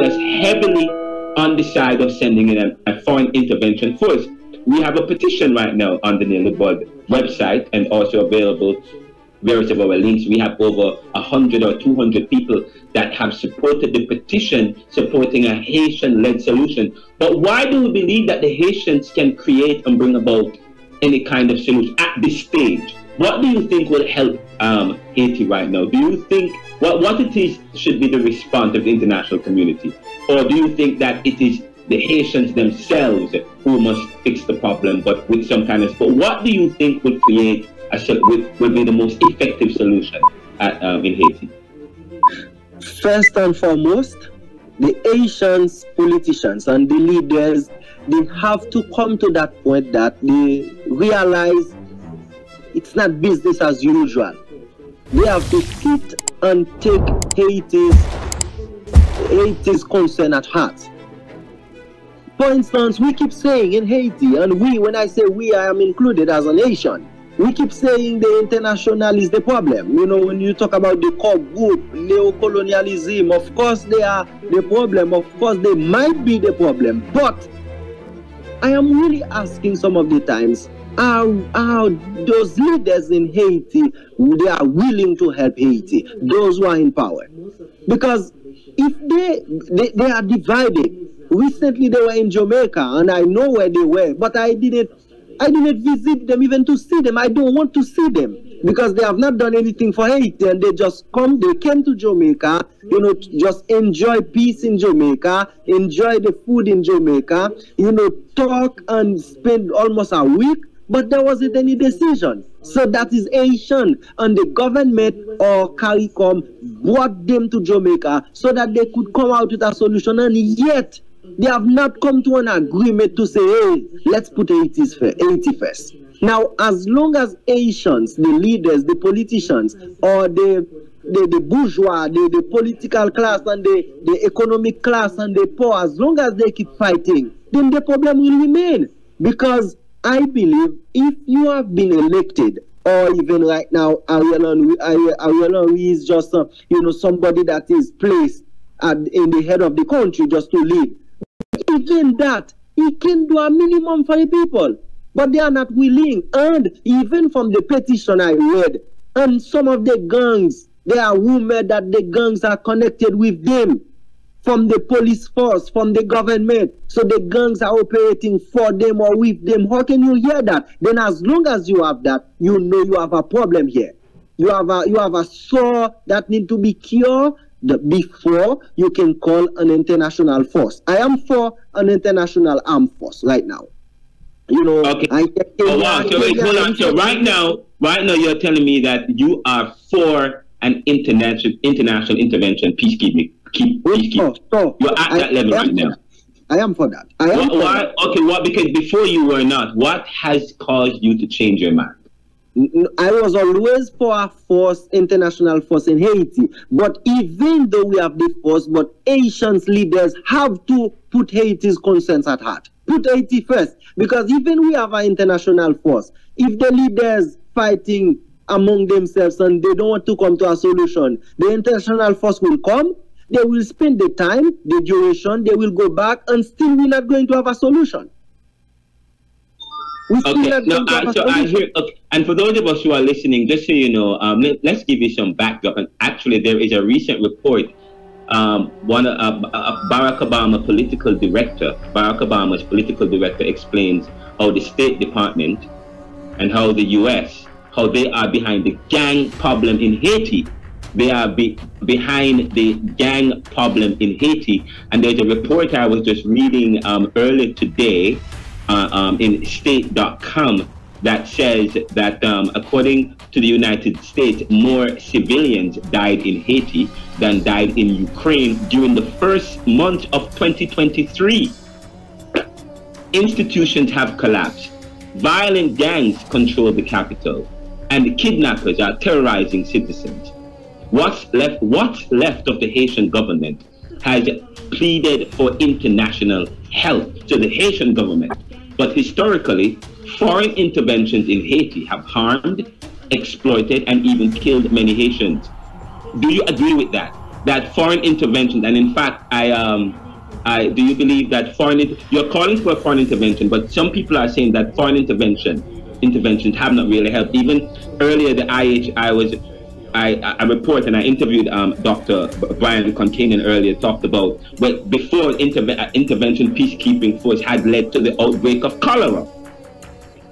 just heavily on the side of sending in a foreign intervention force. We have a petition right now on the NeoLiberal website and also available various of our links. We have over 100 or 200 people that have supported the petition supporting a Haitian-led solution. But why do we believe that the Haitians can create and bring about any kind of solution at this stage? What do you think will help Haiti right now? Do you think what it is should be the response of the international community? Or do you think that it is the Haitians themselves who must fix the problem, but with some kind of support? What do you think will create will be the most effective solution in Haiti? First and foremost, the Haitians politicians and the leaders, they have to come to that point that they realize it's not business as usual. They have to sit and take Haiti's concern at heart. For instance, we keep saying in Haiti, and when I say we, I am included as a nation, we keep saying the international is the problem. You know, when you talk about the core group, neocolonialism, of course they are the problem, of course they might be the problem, but I am really asking some of the times, how those leaders in Haiti, they are willing to help Haiti, those who are in power. Because if they are divided. Recently they were in Jamaica and I know where they were, but I didn't visit them even to see them. I don't want to see them because they have not done anything for Haiti, and they came to Jamaica, you know, just enjoy peace in Jamaica, enjoy the food in Jamaica, you know, talk and spend almost a week, but there wasn't any decision. So that is Haitian, and the government or CARICOM brought them to Jamaica so that they could come out with a solution, and yet they have not come to an agreement to say, hey, let's put Haiti first. Now, as long as Haitians, the leaders, the politicians, or the bourgeois, the political class, and the economic class, and the poor, as long as they keep fighting, then the problem will remain. Because I believe if you have been elected, or even right now, Ariel Henry is just you know, somebody that is placed in the head of the country just to lead. Even that, he can do a minimum for the people, but they are not willing. And even from the petition I read, and some of the gangs, there are rumors that the gangs are connected with them, from the police force, from the government. So the gangs are operating for them or with them. How can you hear that? Then as long as you have that, you know you have a problem here. You have a sore that need to be cured before you can call an international force. I am for an international armed force right now. You know, okay. So right now you're telling me that you are for an international intervention, peacekeeping. You're at that level right now. I am for that. Why? Okay, what? Because before you were not. What has caused you to change your mind? I was always for a force, international force in Haiti. But even though we have the force, but Haitian leaders have to put Haiti's concerns at heart. Put Haiti first. Because even we have an international force, if the leaders fighting among themselves and they don't want to come to a solution, the international force will come, they will spend the time, the duration, they will go back, and still we're not going to have a solution. Okay, no, so I hear, okay. And for those of us who are listening, just so you know, let's give you some backdrop. And actually, there is a recent report. Barack Obama's political director explains how the State Department and how the U.S., how they are behind the gang problem in Haiti. They are behind the gang problem in Haiti. And there's a report I was just reading earlier today in state.com that says that according to the United States, more civilians died in Haiti than died in Ukraine during the first month of 2023. Institutions have collapsed. Violent gangs control the capital, and the kidnappers are terrorizing citizens. What's left of the Haitian government has pleaded for international help to the Haitian government. But historically, foreign interventions in Haiti have harmed, exploited, and even killed many Haitians. Do you agree with that? that foreign intervention, and in fact, do you believe that you're calling for a foreign intervention, but some people are saying that foreign interventions have not really helped. Even earlier, I report and I interviewed Dr. Brian Concanen earlier, talked about, but before intervention peacekeeping force had led to the outbreak of cholera.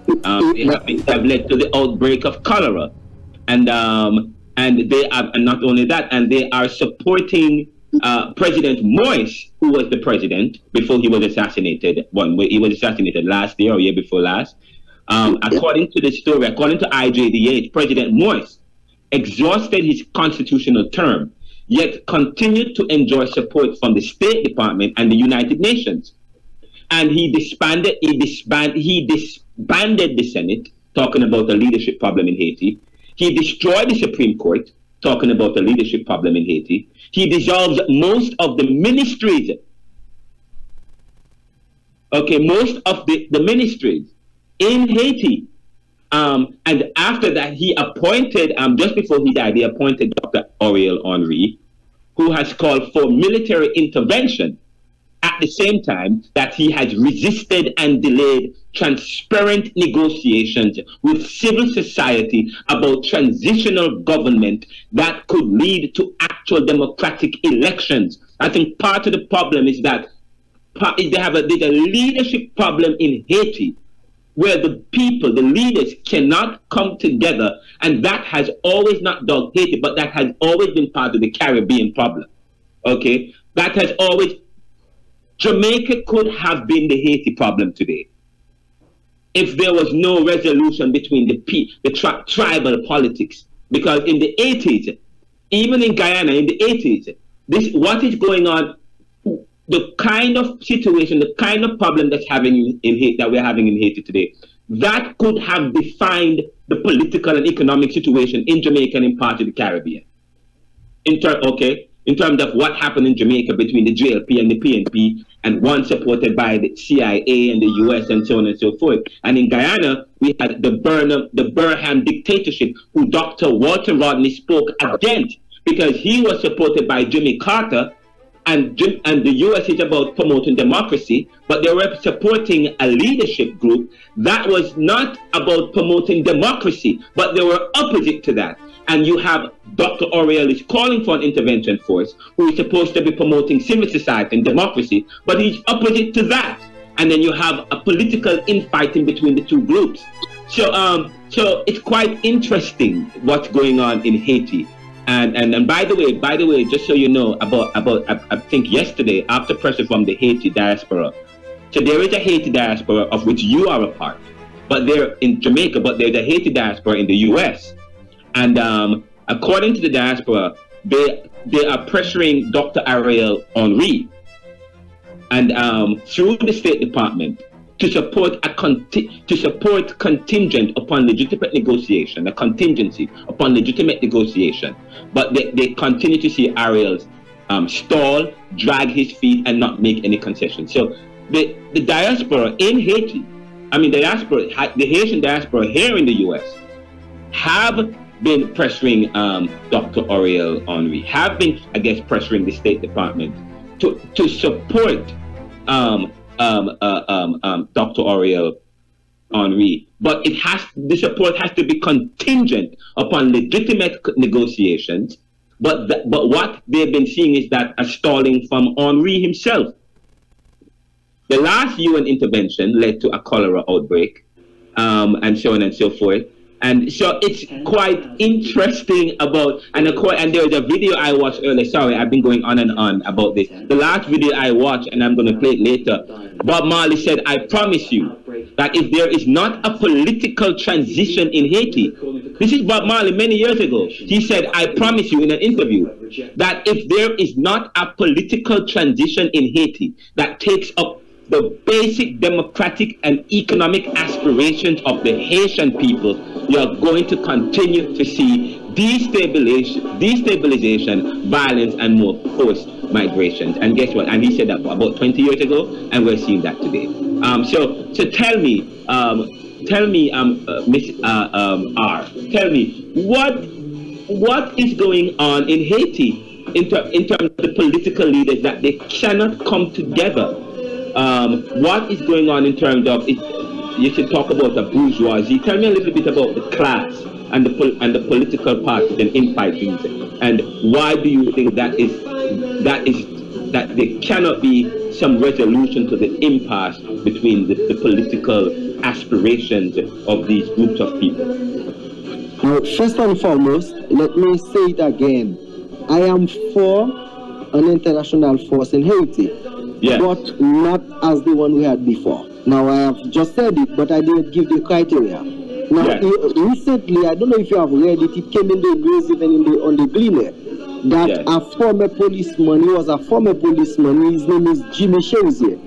They have led to the outbreak of cholera, and they are, and not only that, and they are supporting President Moise, who was the president before he was assassinated. He was assassinated last year or year before last. According to the story, according to IJDH, President Moise exhausted his constitutional term, yet continued to enjoy support from the State Department and the United Nations. And he disbanded the Senate, talking about the leadership problem in Haiti. He destroyed the Supreme Court, talking about the leadership problem in Haiti. He dissolves most of the ministries. Okay, most of the ministries in Haiti. And after that, he appointed, just before he died, he appointed Dr. Ariel Henry, who has called for military intervention at the same time that he has resisted and delayed transparent negotiations with civil society about transitional government that could lead to actual democratic elections. I think part of the problem is that there's a leadership problem in Haiti, where the people, the leaders, cannot come together, and that has always not done Haiti, but that has always been part of the Caribbean problem. Okay, that has always. Jamaica could have been the Haiti problem today if there was no resolution between the tribal politics. Because in the 80s, even in Guyana in the 80s, what is going on, the kind of situation, the kind of problem that we're having in Haiti today, that could have defined the political and economic situation in Jamaica and in part of the Caribbean. In terms of what happened in Jamaica between the JLP and the PNP, and one supported by the CIA and the US and so on and so forth. And in Guyana, we had the Burham dictatorship, who Dr. Walter Rodney spoke against, because he was supported by Jimmy Carter, and the US is about promoting democracy, but they were supporting a leadership group that was not about promoting democracy, but they were opposite to that. And you have Dr. Ariel is calling for an intervention force, who is supposed to be promoting civil society and democracy, but he's opposite to that. And then you have a political infighting between the two groups. So it's quite interesting what's going on in Haiti. And by the way, just so you know, about I think yesterday, after pressure from the Haiti diaspora, so there is a Haiti diaspora of which you are a part, but they're in Jamaica, but there's a Haiti diaspora in the US. And according to the diaspora, they are pressuring Dr. Ariel Henry and through the State Department to support contingent upon legitimate negotiation, a contingency upon legitimate negotiation. But they continue to see Ariel stall, drag his feet, and not make any concessions. So the diaspora in Haiti, the Haitian diaspora here in the US, have been pressuring Dr. Ariel Henry, have been, I guess, pressuring the State Department to support Dr. Ariel Henry, but the support has to be contingent upon legitimate negotiations. But what they've been seeing is that a stalling from Henry himself. The last UN intervention led to a cholera outbreak, and so on and so forth. And so it's quite interesting about, and there was a video I watched earlier. Sorry, I've been going on and on about this. The last video I watched, and I'm going to play it later, Bob Marley said, "I promise you that if there is not a political transition in Haiti," this is Bob Marley many years ago, he said, "I promise you," in an interview, that if there is not a political transition in Haiti that takes up the basic democratic and economic aspirations of the Haitian people, you're going to continue to see destabilization, violence, and more forced migrations. And guess what? And he said that about 20 years ago, and we're seeing that today. So tell me, Miss R, tell me what is going on in Haiti in terms of the political leaders, that they cannot come together. What is going on in terms of it? You should talk about the bourgeoisie. Tell me a little bit about the class and the political parties and infighting, and why do you think that there cannot be some resolution to the impasse between the political aspirations of these groups of people? Now, first and foremost, let me say it again. I am for an international force in Haiti, yes, but not as the one we had before. Now, I have just said it, but I didn't give the criteria. Now, yes, recently, I don't know if you have read it, it came in the news even on the Gleaner, that yes, a former policeman, he was a former policeman, his name is Jimmy Chauzier.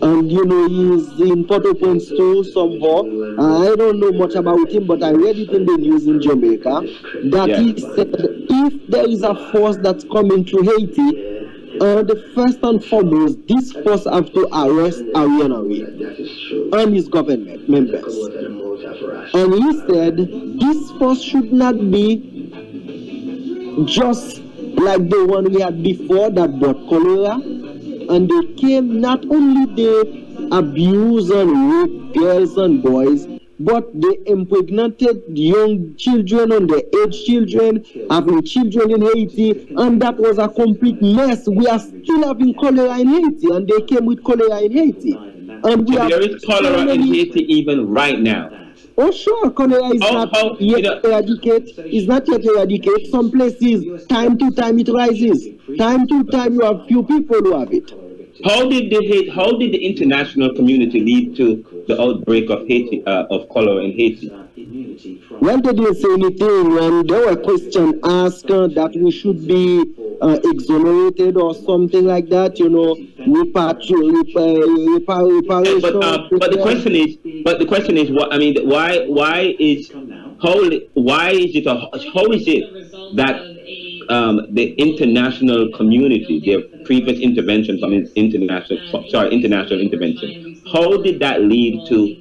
And you know, he's in Port-au-Prince too, somehow. I don't know much about him, but I read it in the news in Jamaica, that yes, he said if there is a force that's coming to Haiti, the first and foremost, this force have to arrest Ariana and his government members. And he said this force should not be just like the one we had before that brought cholera. And they came, not only they abuse and rape girls and boys, but they impregnated young children, underage children, having children in Haiti, and that was a complete mess. We are still having cholera in Haiti, and they came with cholera in Haiti. And we so there is cholera in Haiti even right now. Oh sure, cholera is not yet eradicated. It's not yet eradicated. Some places, time to time it rises. Time to time you have few people who have it. How did the international community lead to the outbreak of Haiti of cholera in Haiti? Well, they didn't say anything, and there were questions asked that we should be exonerated or something like that. You know, reparation. But the question is, what I mean? Why is it that the international community, their previous intervention from international intervention, how did that lead to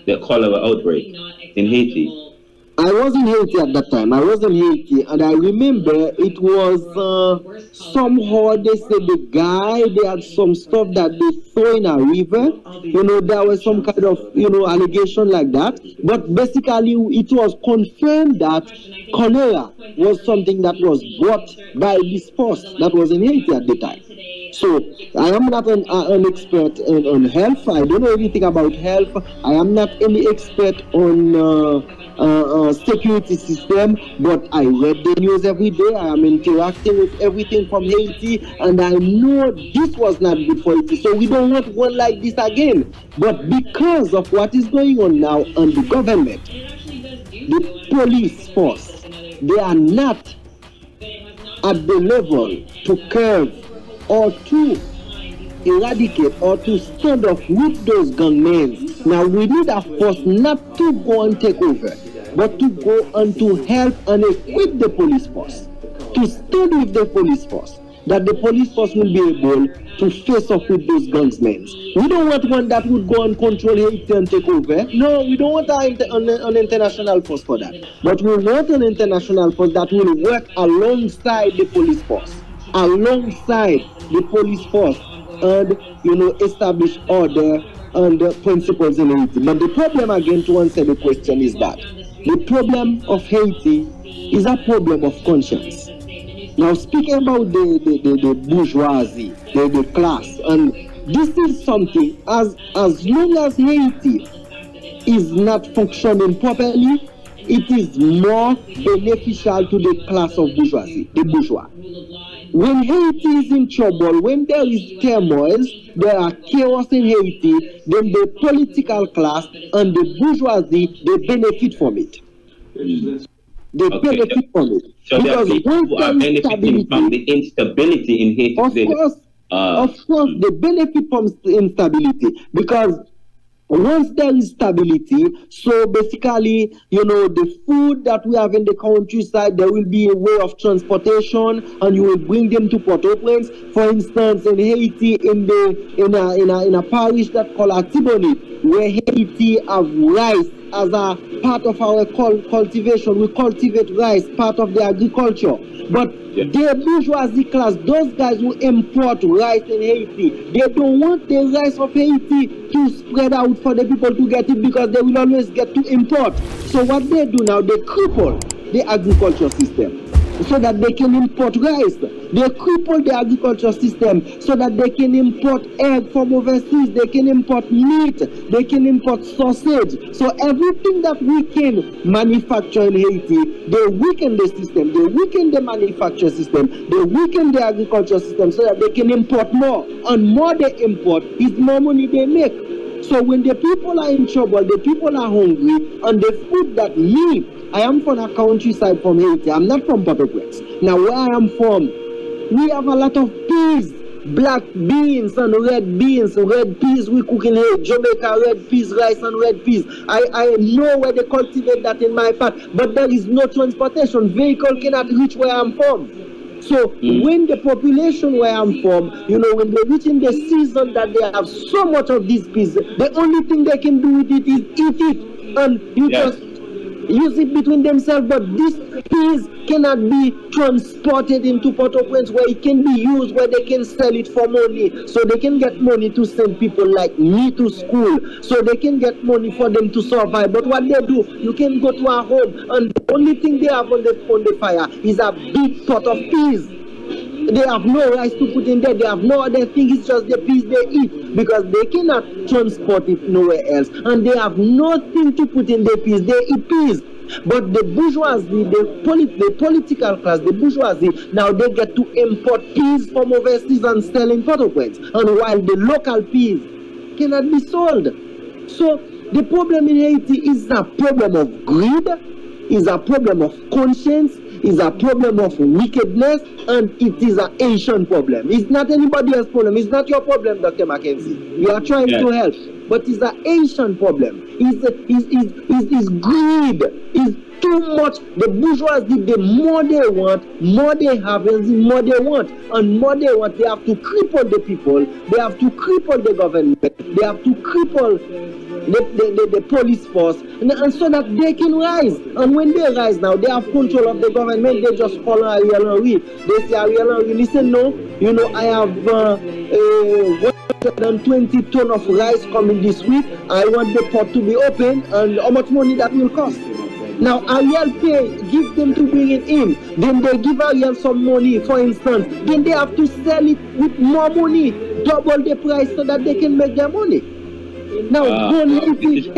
the cholera outbreak in Haiti? I was in Haiti at that time. I was in Haiti, and I remember it was somehow they said they had some stuff that they throw in a river. You know, there was some kind of, you know, allegation like that. But basically, it was confirmed that cholera was something that was brought by this force that was in Haiti at the time. So I am not an expert on health. I don't know anything about health. I am not any expert on security system, but I read the news every day. I am interacting with everything from Haiti, and I know this was not good for Haiti. So we don't want one like this again. But because of what is going on now on the government, the police force, they are not at the level to curb or to eradicate or to stand up with those gunmen. Now we need a force not to go and take over, but to go and to help and equip the police force, to stand with the police force, that the police force will be able to face off with those gunsmen. We don't want one that would go and control Haiti and take over. No, we don't want an international force for that. But we want an international force that will work alongside the police force, alongside the police force, and, you know, establish order and principles in Haiti. But the problem, again, to answer the question, is that the problem of Haiti is a problem of conscience. Now, speaking about the bourgeoisie, the class, and this is something, as long as Haiti is not functioning properly, it is more beneficial to the class of bourgeoisie, the bourgeois. When Haiti is in trouble, when there is turmoil, there are chaos in Haiti, then the political class and the bourgeoisie, they benefit from it. They benefit from it. So there are people who are benefiting from the instability in Haiti. Of course, they benefit from instability, because once there is stability, so basically, you know, the food that we have in the countryside, there will be a way of transportation, and you will bring them to Port-au-Prince. For instance, in Haiti, in a parish that called Atibonite, where Haiti have rice as a part of our cultivation. We cultivate rice, part of the agriculture. But the bourgeoisie class, those guys who import rice in Haiti, they don't want the rice of Haiti to spread out for the people to get it, because they will always get to import. So what they do now, they cripple the agriculture system so that they can import rice. They cripple the agriculture system so that they can import egg from overseas, they can import meat, they can import sausage. So everything that we can manufacture in Haiti, they weaken the system, they weaken the manufacture system, they weaken the agriculture system so that they can import more. And more they import is more money they make. So when the people are in trouble, the people are hungry, and the food that I am from a countryside from Haiti. I'm not from Port-au-Prince. Now, where I am from, we have a lot of peas, black beans and red beans. Red peas we cook in here, Jamaica, red peas, rice and red peas. I know where they cultivate that in my part, but there is no transportation. Vehicle cannot reach where I'm from. So when the population where I'm from, when they reach in the season that they have so much of these peas, the only thing they can do with it is eat it. And you just use it between themselves, but these peas cannot be transported into Port-au-Prince where it can be used, where they can sell it for money, so they can get money to send people like me to school, so they can get money for them to survive. But what they do, you can go to a home and the only thing they have on the fire is a big pot of peas. They have no rice to put in there, they have no other thing, it's just the peas they eat, because they cannot transport it nowhere else, and they have nothing to put in the peas, they eat peas. But the bourgeoisie, the political class, the bourgeoisie, now they get to import peas from overseas and sell in Port-au-Prince, and while the local peas cannot be sold. So the problem in Haiti is a problem of greed, is a problem of conscience, is a problem of wickedness, and it is an Asian problem. It's not anybody else's problem. It's not your problem, Dr. McKenzie. You are trying to help, but it's an Asian problem. It's greed. It's too much. The bourgeoisie, the more they want, more they have, and the more they want. And more they want, they have to cripple the people. They have to cripple the government. They have to cripple the police force, and so that they can rise. And when they rise now, they have control of the government. They just call Ariel Henry. They say, Ariel Henry, listen, no, I have 120 tons of rice coming this week. I want the pot to be open, and how much money that will cost? Now Ariel give them to bring it in. Then they give Ariel some money, for instance. Then they have to sell it with more money, double the price, so that they can make their money. Now, gun Haiti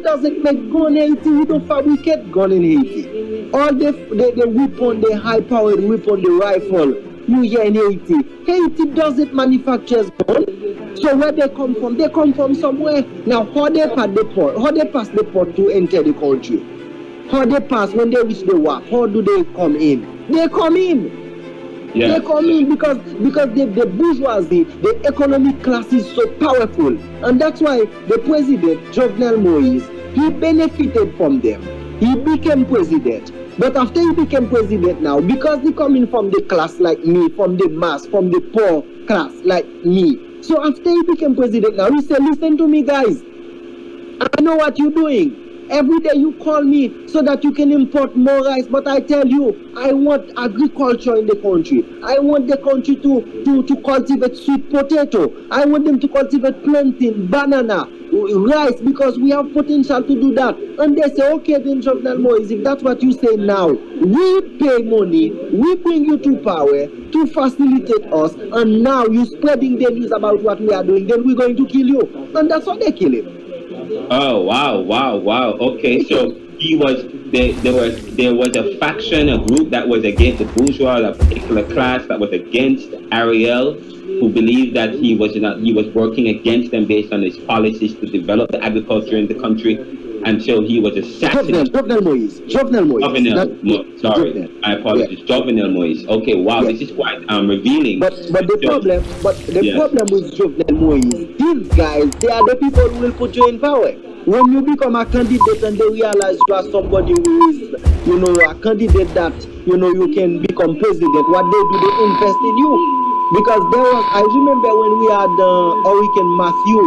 doesn't make gun Haiti. We don't fabricate gun in Haiti. All the weapon, the high-powered weapon, the rifle, you hear in Haiti. Haiti doesn't manufacture gun. So where they come from? They come from somewhere. Now, how they pass the port to enter the country? How they pass when they reach the WAP? How do they come in? They come in. They come in because the bourgeoisie, the economic class is so powerful. And that's why the president, Jovenel Moise, he benefited from them. He became president. But after he became president now, because he coming from the class like me, from the mass, from the poor class like me. So after he became president now, he said, listen to me guys, I know what you're doing. Every day you call me so that you can import more rice, but I tell you, I want agriculture in the country. I want the country to cultivate sweet potato. I want them to cultivate plantain, banana, rice, because we have potential to do that. And they say, okay then, Jovenel Moise, if that's what you say now, we pay money, we bring you to power to facilitate us, and now you're spreading the news about what we are doing, then we're going to kill you. And that's what they kill him. Oh wow. Okay, so there was a faction, a group that was against the bourgeois, a particular class that was against Ariel, who believed that he was working against them based on his policies to develop the agriculture in the country, until he was assassinated. Jovenel Moise. Sorry, I apologize. Jovenel Moise. Okay, wow, this is quite revealing. But the problem with Jovenel Moise, these guys, they are the people who will put you in power. When you become a candidate and they realize you are somebody who is, a candidate that, you can become president, what they do, they invest in you. Because I remember when we had Hurricane Matthew